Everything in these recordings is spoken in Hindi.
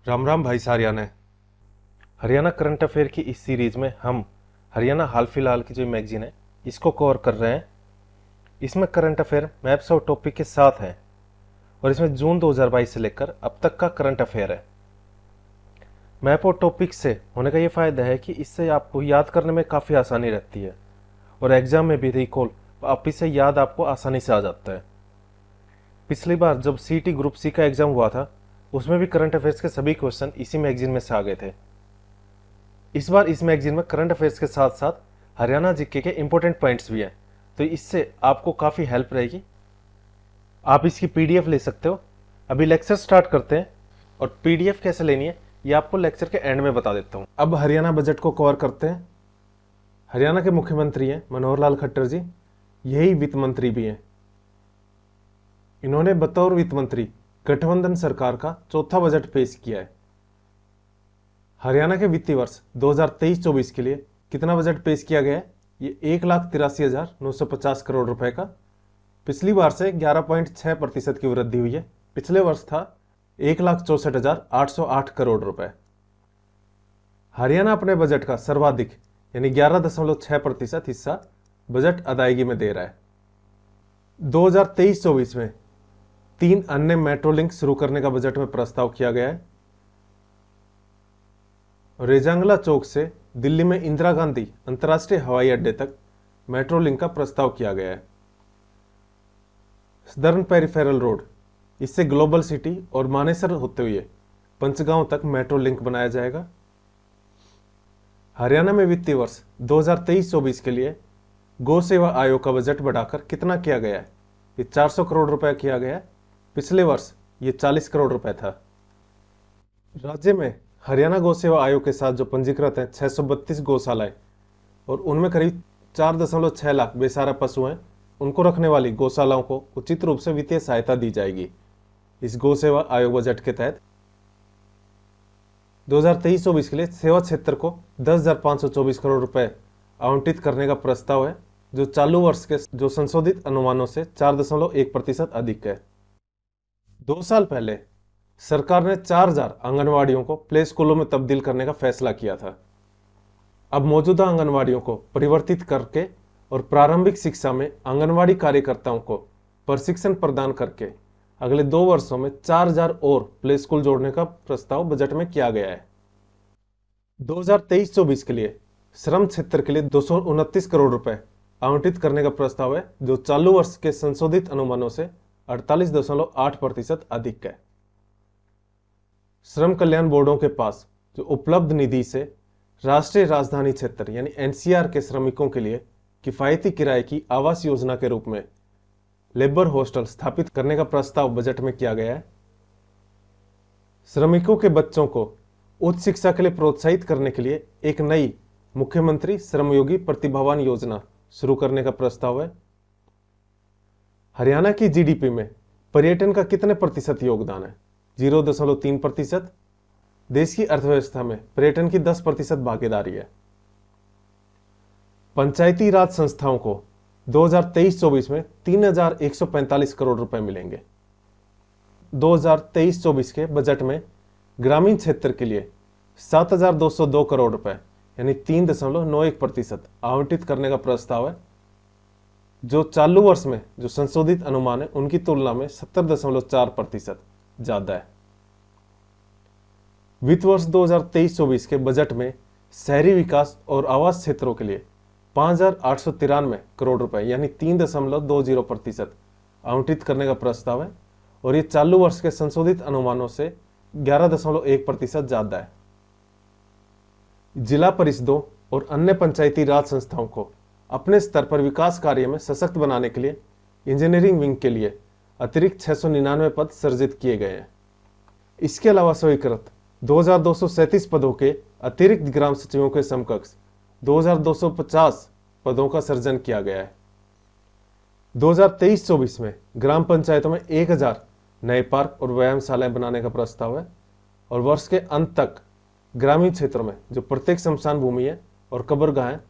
राम राम भाई सारियाने। हरियाणा करंट अफेयर की इस सीरीज में हम हरियाणा हाल फिलहाल की जो मैगजीन है इसको कवर कर रहे हैं। इसमें करंट अफेयर मैप्स और टॉपिक के साथ हैं और इसमें जून 2022 से लेकर अब तक का करंट अफेयर है। मैप और टॉपिक से होने का ये फ़ायदा है कि इससे आपको याद करने में काफ़ी आसानी रहती है और एग्जाम में भी रिकॉल वापिस से याद आपको आसानी से आ जाता है। पिछली बार जब सीटी ग्रुप सी का एग्जाम हुआ था उसमें भी करंट अफेयर्स के सभी क्वेश्चन इसी मैगजीन में से आ गए थे। इस बार इस मैगजीन में करंट अफेयर्स के साथ साथ हरियाणा जीके के इंपॉर्टेंट पॉइंट्स भी हैं, तो इससे आपको काफ़ी हेल्प रहेगी। आप इसकी पीडीएफ ले सकते हो। अभी लेक्चर स्टार्ट करते हैं और पीडीएफ कैसे लेनी है ये आपको लेक्चर के एंड में बता देता हूँ। अब हरियाणा बजट को कवर करते हैं। हरियाणा के मुख्यमंत्री हैं मनोहर लाल खट्टर जी, यही वित्त मंत्री भी हैं। इन्होंने बतौर वित्त मंत्री गठबंधन सरकार का चौथा बजट पेश किया है। हरियाणा के वित्तीय वर्ष 2023-24 के लिए कितना बजट पेश किया गया है? ये 1,83,950 करोड़ रुपए का पिछली बार से 11.6% की वृद्धि हुई है। पिछले वर्ष था 1,64,808 करोड़ रुपए। हरियाणा अपने बजट का सर्वाधिक यानी 11.6% हिस्सा बजट अदायगी में दे रहा है। 2023-24 में 3 अन्य मेट्रो लिंक शुरू करने का बजट में प्रस्ताव किया गया है। रेजांगला चौक से दिल्ली में इंदिरा गांधी अंतर्राष्ट्रीय हवाई अड्डे तक मेट्रो लिंक का प्रस्ताव किया गया है। सदर्न पेरिफेरल रोड, इससे ग्लोबल सिटी और मानेसर होते हुए पंचगांव तक मेट्रो लिंक बनाया जाएगा। हरियाणा में वित्तीय वर्ष 2023-24 के लिए गौ सेवा आयोग का बजट बढ़ाकर कितना किया गया है? ये 400 करोड़ रुपए किया गया है। पिछले वर्ष ये 40 करोड़ रुपए था। राज्य में हरियाणा गौ सेवा आयोग के साथ जो पंजीकृत हैं 632 गौशालाएं और उनमें करीब 4.6 लाख बेसहारा पशु हैं, उनको रखने वाली गौशालाओं को उचित रूप से वित्तीय सहायता दी जाएगी। इस गौ सेवा आयोग बजट के तहत 2023-24 के लिए सेवा क्षेत्र को 10,524 करोड़ रुपए आवंटित करने का प्रस्ताव है, जो चालू वर्ष के जो संशोधित अनुमानों से 4.1% अधिक है। 2 साल पहले सरकार ने 4,000 आंगनवाड़ियों को प्ले स्कूलों में तब्दील करने का फैसला किया था। अब मौजूदा आंगनवाड़ियों को परिवर्तित करके और प्रारंभिक शिक्षा में आंगनवाड़ी कार्यकर्ताओं को प्रशिक्षण प्रदान करके अगले 2 वर्षों में 4,000 और प्ले स्कूल जोड़ने का प्रस्ताव बजट में किया गया है। 2023-24 के लिए श्रम क्षेत्र के लिए 229 करोड़ रुपए आवंटित करने का प्रस्ताव है, जो चालू वर्ष के संशोधित अनुमानों से 48.8% अधिक है। श्रम कल्याण बोर्डों के पास जो उपलब्ध निधि से राष्ट्रीय राजधानी क्षेत्र यानी एनसीआर के श्रमिकों के लिए किफायती किराए की आवास योजना के रूप में लेबर हॉस्टल स्थापित करने का प्रस्ताव बजट में किया गया है। श्रमिकों के बच्चों को उच्च शिक्षा के लिए प्रोत्साहित करने के लिए एक नई मुख्यमंत्री श्रमयोगी प्रतिभावान योजना शुरू करने का प्रस्ताव है। हरियाणा की जीडीपी में पर्यटन का कितने प्रतिशत योगदान है? 0.3%। देश की अर्थव्यवस्था में पर्यटन की 10% भागीदारी है। पंचायती राज संस्थाओं को 2023-24 में 3,145 करोड़ रुपए मिलेंगे। 2023-24 के बजट में ग्रामीण क्षेत्र के लिए 7,202 करोड़ रुपए यानी 3.91% आवंटित करने का प्रस्ताव है, जो चालू वर्ष में जो संशोधित अनुमान है उनकी तुलना में 70.4% ज्यादा है। वित्त वर्ष 2023-24 के बजट में शहरी विकास और आवास क्षेत्रों के लिए 5,893 करोड़ रुपए यानी 3.20% आवंटित करने का प्रस्ताव है और ये चालू वर्ष के संशोधित अनुमानों से 11.1% ज्यादा है। जिला परिषदों और अन्य पंचायती राज संस्थाओं को अपने स्तर पर विकास कार्य में सशक्त बनाने के लिए इंजीनियरिंग विंग के लिए अतिरिक्त 699 पद सृजित किए गए हैं। इसके अलावा स्वीकृत 2,237 पदों के अतिरिक्त ग्राम सचिवों के समकक्ष 2,250 पदों का सृजन किया गया है। 2023-24 में ग्राम पंचायतों में 1,000 नए पार्क और व्यायामशालाएं बनाने का प्रस्ताव है और वर्ष के अंत तक ग्रामीण क्षेत्रों में जो प्रत्येक शमशान भूमि है और कब्रगाह है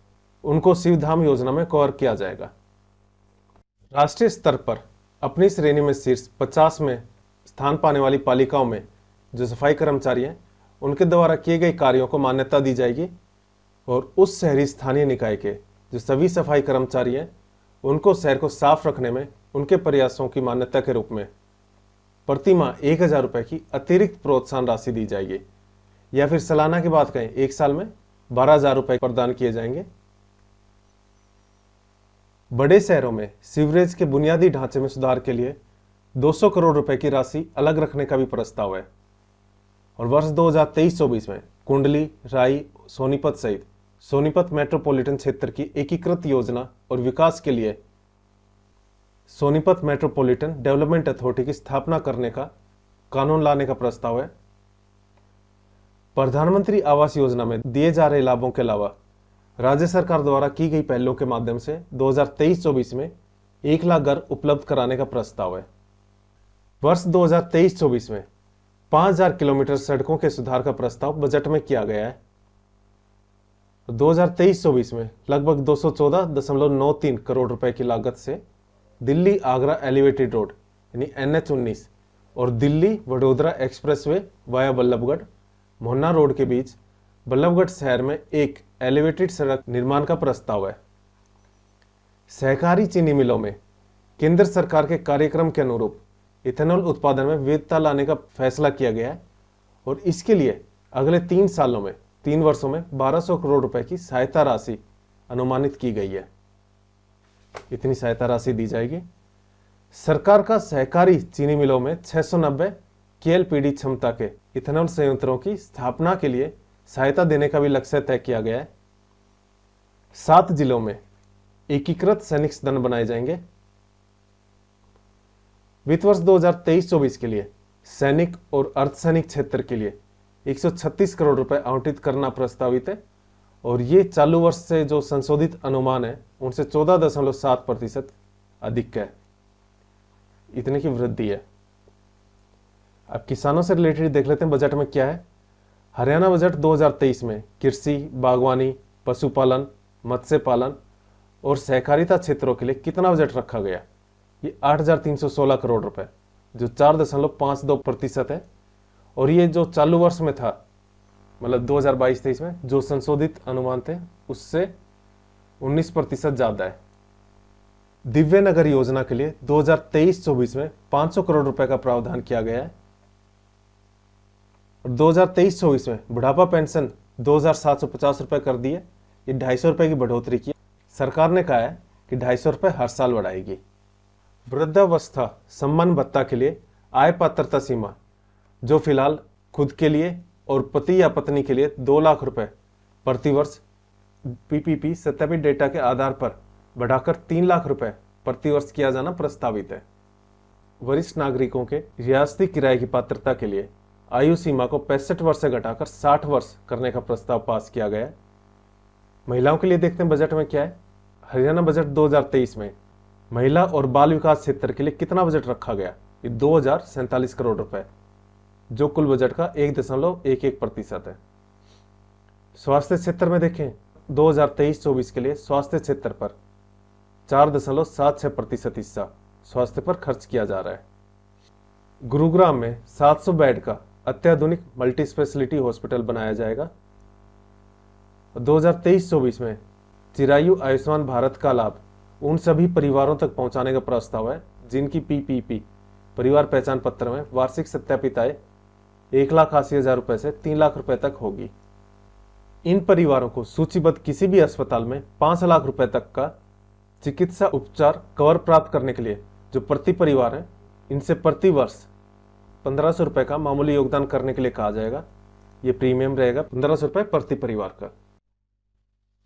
उनको शिवधाम योजना में कवर किया जाएगा। राष्ट्रीय स्तर पर अपनी श्रेणी में शीर्ष 50 में स्थान पाने वाली पालिकाओं में जो सफाई कर्मचारी हैं उनके द्वारा किए गए कार्यों को मान्यता दी जाएगी और उस शहरी स्थानीय निकाय के जो सभी सफाई कर्मचारी हैं उनको शहर को साफ रखने में उनके प्रयासों की मान्यता के रूप में प्रति माह 1,000 रुपये की अतिरिक्त प्रोत्साहन राशि दी जाएगी, या फिर सालाना की बात करें एक साल में 12,000 रुपये प्रदान किए जाएंगे। बड़े शहरों में सीवरेज के बुनियादी ढांचे में सुधार के लिए 200 करोड़ रुपए की राशि अलग रखने का भी प्रस्ताव है। और वर्ष 2023-24 में कुंडली, राई, सोनीपत सहित सोनीपत मेट्रोपॉलिटन क्षेत्र की एकीकृत योजना और विकास के लिए सोनीपत मेट्रोपॉलिटन डेवलपमेंट अथॉरिटी की स्थापना करने का कानून लाने का प्रस्ताव है। प्रधानमंत्री आवास योजना में दिए जा रहे लाभों के अलावा राज्य सरकार द्वारा की गई पहलों के माध्यम से 2023-24 में 1 लाख घर उपलब्ध कराने का प्रस्ताव है। वर्ष 2023-24 में 5,000 किलोमीटर सड़कों के सुधार का प्रस्ताव बजट में किया गया है। 2023-24 में लगभग 214.93 करोड़ रुपए की लागत से दिल्ली आगरा एलिवेटेड रोड यानी NH-19 और Delhi Vadodara expressway via Ballabhgarh Mohanna road के बीच बल्लभगढ़ शहर में एक एलिवेटेड सड़क निर्माण का प्रस्ताव है। सहकारी चीनी मिलों में केंद्र सरकार के कार्यक्रम के अनुरूप इथेनॉल उत्पादन में विविधता लाने का फैसला किया गया है और इसके लिए अगले 3 वर्षों में 1,200 करोड़ रुपए की सहायता राशि अनुमानित की गई है। इतनी सहायता राशि दी जाएगी। सरकार का सहकारी चीनी मिलों में 690 KLPD क्षमता के इथेनॉल संयंत्रों की स्थापना के लिए सहायता देने का भी लक्ष्य तय किया गया है। 7 जिलों में एकीकृत सैनिक सदन बनाए जाएंगे। वित्त वर्ष 2023-24 के लिए सैनिक और अर्धसैनिक क्षेत्र के लिए 136 करोड़ रुपए आवंटित करना प्रस्तावित है और ये चालू वर्ष से जो संशोधित अनुमान है उनसे 14.7% अधिक है। इतने की वृद्धि है। अब किसानों से रिलेटेड देख लेते हैं बजट में क्या है। हरियाणा बजट 2023 में कृषि, बागवानी, पशुपालन, मत्स्य पालन और सहकारिता क्षेत्रों के लिए कितना बजट रखा गया? ये 8,316 करोड़ रुपए जो 4.52% है और ये जो चालू वर्ष में था मतलब 2022-23 में जो संशोधित अनुमान थे उससे 19% ज्यादा है। दिव्य नगर योजना के लिए 2023-24 में 500 करोड़ रुपए का प्रावधान किया गया है और 2023-24 में बुढ़ापा पेंशन 2,750 रुपए कर दी है। ये 250 रुपए की बढ़ोतरी की। सरकार ने कहा है कि 250 रुपए हर साल बढ़ाएगी। वृद्धावस्था सम्मान भत्ता के लिए आय पात्रता सीमा जो फिलहाल खुद के लिए और पति या पत्नी के लिए 2 लाख रुपए प्रति वर्ष PPP सत्यापित डेटा के आधार पर बढ़ाकर 3 लाख रुपए प्रति वर्ष किया जाना प्रस्तावित है। वरिष्ठ नागरिकों के रियासती किराए की पात्रता के लिए आयु सीमा को 65 वर्ष से घटाकर 60 वर्ष करने का प्रस्ताव पास किया गया है। महिलाओं के लिए देखते हैं बजट में क्या है। हरियाणा बजट 2023 में महिला और बाल विकास क्षेत्र के लिए कितना बजट रखा गया? ये 2,047 करोड़ रुपए जो कुल बजट का 1.11% है। स्वास्थ्य क्षेत्र में देखें 2023-24 के लिए स्वास्थ्य क्षेत्र पर 4.76% हिस्सा स्वास्थ्य पर खर्च किया जा रहा है। गुरुग्राम में 700 बेड का अत्याधुनिक मल्टी स्पेशलिटी हॉस्पिटल बनाया जाएगा। 2023-24 में चिरायु आयुष्मान भारत का लाभ उन सभी परिवारों तक पहुंचाने का प्रस्ताव है जिनकी PPP परिवार पहचान पत्र में वार्षिक सत्यापित आय 1,80,000 रुपए से 3 लाख रुपए तक होगी। इन परिवारों को सूचीबद्ध किसी भी अस्पताल में 5 लाख रुपए तक का चिकित्सा उपचार कवर प्राप्त करने के लिए जो प्रति परिवार है इनसे प्रति वर्ष 1,500 रुपए का मामूली योगदान करने के लिए कहा जाएगा। ये प्रीमियम रहेगा 1,500 रुपए प्रति परिवार का।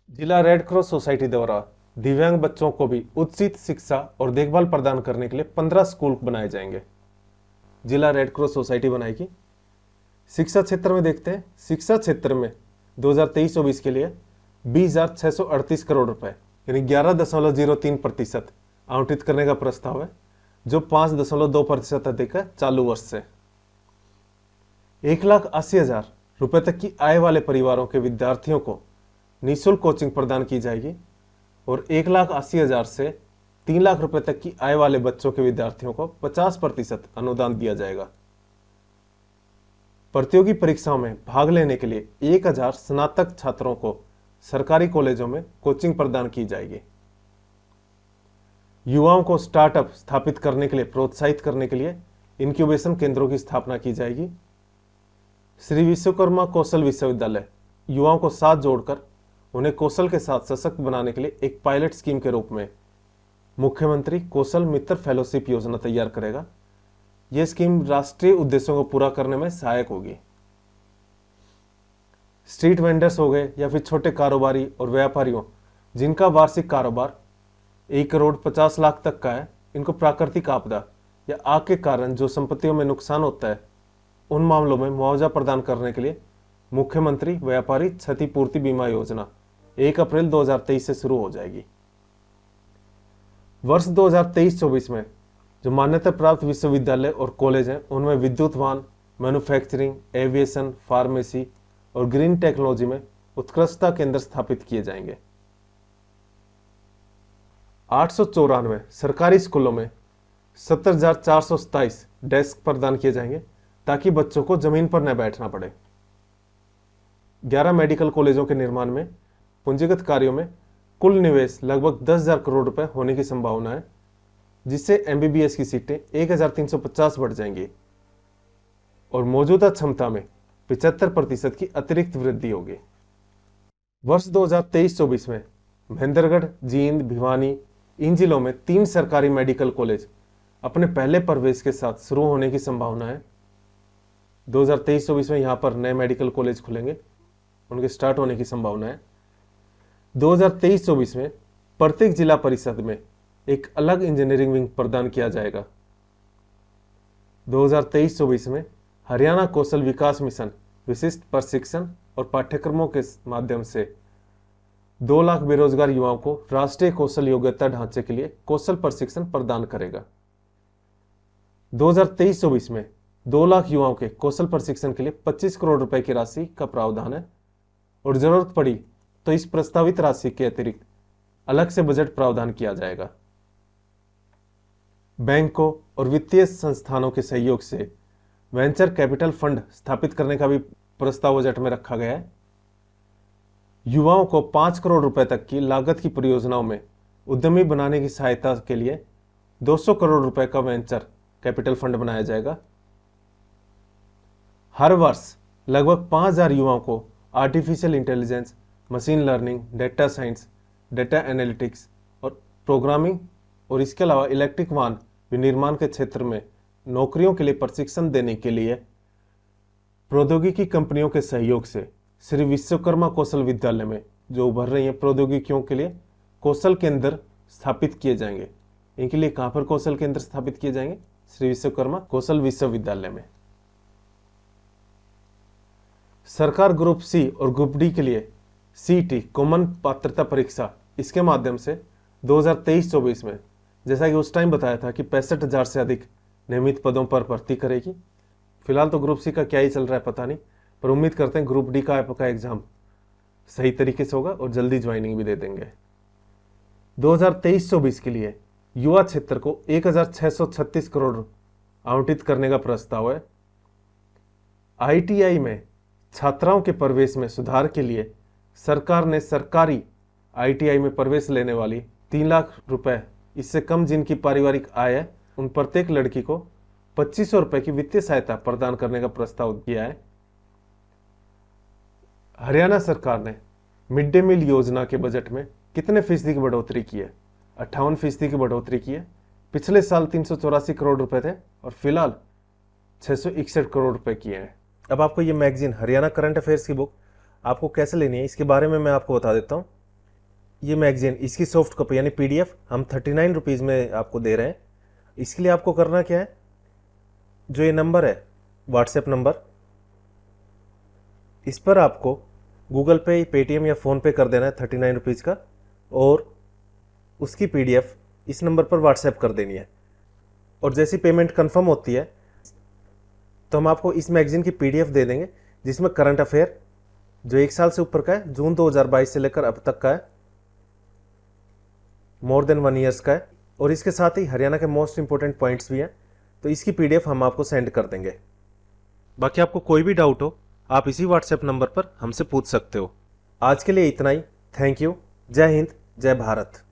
जिला रेड क्रॉस सोसाइटी द्वारा दिव्यांग बच्चों को भी उचित शिक्षा और देखभाल प्रदान करने के लिए 15 स्कूल बनाए जाएंगे। जिला रेड क्रॉस सोसाइटी बनाएगी। शिक्षा क्षेत्र में देखते हैं। शिक्षा क्षेत्र में 2023-24 के लिए 20,638 करोड़ रुपए यानी 11.03% आवंटित करने का प्रस्ताव है जो 5.2% अधिक है चालू वर्ष से। 1,80,000 रुपए तक की आय वाले परिवारों के विद्यार्थियों को निःशुल्क कोचिंग प्रदान की जाएगी और 1,80,000 से 3 लाख रुपए तक की आय वाले बच्चों के विद्यार्थियों को 50% अनुदान दिया जाएगा। प्रतियोगी परीक्षाओं में भाग लेने के लिए 1000 स्नातक छात्रों को सरकारी कॉलेजों में कोचिंग प्रदान की जाएगी। युवाओं को स्टार्टअप स्थापित करने के लिए प्रोत्साहित करने के लिए इंक्यूबेशन केंद्रों की स्थापना की जाएगी। श्री विश्वकर्मा कौशल विश्वविद्यालय युवाओं को साथ जोड़कर उन्हें कौशल के साथ सशक्त बनाने के लिए एक पायलट स्कीम के रूप में मुख्यमंत्री कौशल मित्र फेलोशिप योजना तैयार करेगा। यह स्कीम राष्ट्रीय उद्देश्यों को पूरा करने में सहायक होगी। स्ट्रीट वेंडर्स हो गए या फिर छोटे कारोबारी और व्यापारियों जिनका वार्षिक कारोबार 1,50,00,000 तक का है, इनको प्राकृतिक आपदा या आग के कारण जो संपत्तियों में नुकसान होता है उन मामलों में मुआवजा प्रदान करने के लिए मुख्यमंत्री व्यापारी क्षतिपूर्ति बीमा योजना 1 अप्रैल 2023 से शुरू हो जाएगी। वर्ष 2023-24 में जो मान्यता प्राप्त विश्वविद्यालय और कॉलेज हैं उनमें विद्युत वाहन, मैन्युफैक्चरिंग, एविएशन, फार्मेसी और ग्रीन टेक्नोलॉजी में उत्कृष्टता केंद्र स्थापित किए जाएंगे। 894 सरकारी स्कूलों में 70,427 डेस्क प्रदान किए जाएंगे ताकि बच्चों को जमीन पर न बैठना पड़े। 11 मेडिकल कॉलेजों के निर्माण में पूंजीगत कार्यों में कुल निवेश लगभग 10,000 करोड़ रुपए होने की संभावना है, जिससे एमबीबीएस की सीटें 1,350 बढ़ जाएंगी और मौजूदा क्षमता में 75% की अतिरिक्त वृद्धि होगी। वर्ष 2023-24 में महेंद्रगढ़, जींद, भिवानी इन जिलों में 3 सरकारी मेडिकल कॉलेज अपने पहले प्रवेश के साथ शुरू होने की संभावना है। 2023-24 में यहाँ पर नए मेडिकल कॉलेज खुलेंगे, उनके स्टार्ट होने की संभावना है। 2023-24 में प्रत्येक जिला परिषद में एक अलग इंजीनियरिंग विंग प्रदान किया जाएगा। 2023-24 में हरियाणा कौशल विकास मिशन विशिष्ट प्रशिक्षण और पाठ्यक्रमों के माध्यम से 2 लाख बेरोजगार युवाओं को राष्ट्रीय कौशल योग्यता ढांचे के लिए कौशल प्रशिक्षण प्रदान करेगा। 2023-24 में 2 लाख युवाओं के कौशल प्रशिक्षण के लिए 25 करोड़ रुपए की राशि का प्रावधान है और जरूरत पड़ी तो इस प्रस्तावित राशि के अतिरिक्त अलग से बजट प्रावधान किया जाएगा। बैंकों और वित्तीय संस्थानों के सहयोग से वेंचर कैपिटल फंड स्थापित करने का भी प्रस्ताव बजट में रखा गया है। युवाओं को 5 करोड़ रुपए तक की लागत की परियोजनाओं में उद्यमी बनाने की सहायता के लिए 200 करोड़ रुपए का वेंचर कैपिटल फंड बनाया जाएगा। हर वर्ष लगभग 5,000 युवाओं को artificial intelligence, machine learning, data science, data analytics और प्रोग्रामिंग और इसके अलावा इलेक्ट्रिक वाहन विनिर्माण के क्षेत्र में नौकरियों के लिए प्रशिक्षण देने के लिए प्रौद्योगिकी कंपनियों के सहयोग से श्री विश्वकर्मा कौशल विद्यालय में जो उभर रही हैं प्रौद्योगिकियों के लिए कौशल केंद्र स्थापित किए जाएंगे। इनके लिए कहां पर कौशल केंद्र स्थापित किए जाएंगे? श्री विश्वकर्मा कौशल विश्वविद्यालय में। सरकार ग्रुप सी और ग्रुप डी के लिए सीईटी कॉमन पात्रता परीक्षा इसके माध्यम से 2023-24 में जैसा कि उस टाइम बताया था कि 65,000 से अधिक नियमित पदों पर भर्ती करेगी। फिलहाल तो ग्रुप सी का क्या ही चल रहा है पता नहीं, पर उम्मीद करते हैं ग्रुप डी का आपका एग्जाम सही तरीके से होगा और जल्दी ज्वाइनिंग भी दे देंगे। 2023-24 के लिए युवा क्षेत्र को 1,636 करोड़ आवंटित करने का प्रस्ताव है। आईटीआई में छात्राओं के प्रवेश में सुधार के लिए सरकार ने सरकारी आईटीआई में प्रवेश लेने वाली 3 लाख रुपए इससे कम जिनकी पारिवारिक आय है उन प्रत्येक लड़की को 2,500 रुपए की वित्तीय सहायता प्रदान करने का प्रस्ताव किया है। हरियाणा सरकार ने मिड डे मील योजना के बजट में कितने फीसदी की बढ़ोतरी की है? 58% की बढ़ोतरी की है। पिछले साल 384 करोड़ रुपए थे और फिलहाल 661 करोड़ रुपए किए हैं। अब आपको ये मैगजीन हरियाणा करंट अफेयर्स की बुक आपको कैसे लेनी है इसके बारे में मैं आपको बता देता हूँ। ये मैगजीन इसकी सॉफ्ट कॉपी यानी पीडीएफ हम 39 रुपीज़ में आपको दे रहे हैं। इसके लिए आपको करना क्या है, जो ये नंबर है व्हाट्सएप नंबर, इस पर आपको गूगल पे, पेटीएम या फ़ोन पे कर देना है 39 रुपीज़ का और उसकी पीडीएफ इस नंबर पर व्हाट्सएप कर देनी है। और जैसी पेमेंट कंफर्म होती है तो हम आपको इस मैगजीन की पीडीएफ दे देंगे जिसमें करंट अफेयर जो 1 साल से ऊपर का है, जून 2022 से लेकर अब तक का है, मोर देन 1 ईयर्स का है, और इसके साथ ही हरियाणा के मोस्ट इंपोर्टेंट पॉइंट्स भी हैं। तो इसकी पीडीएफ हम आपको सेंड कर देंगे। बाकी आपको कोई भी डाउट हो आप इसी व्हाट्सएप नंबर पर हमसे पूछ सकते हो। आज के लिए इतना ही। Thank you. जय हिंद, जय भारत।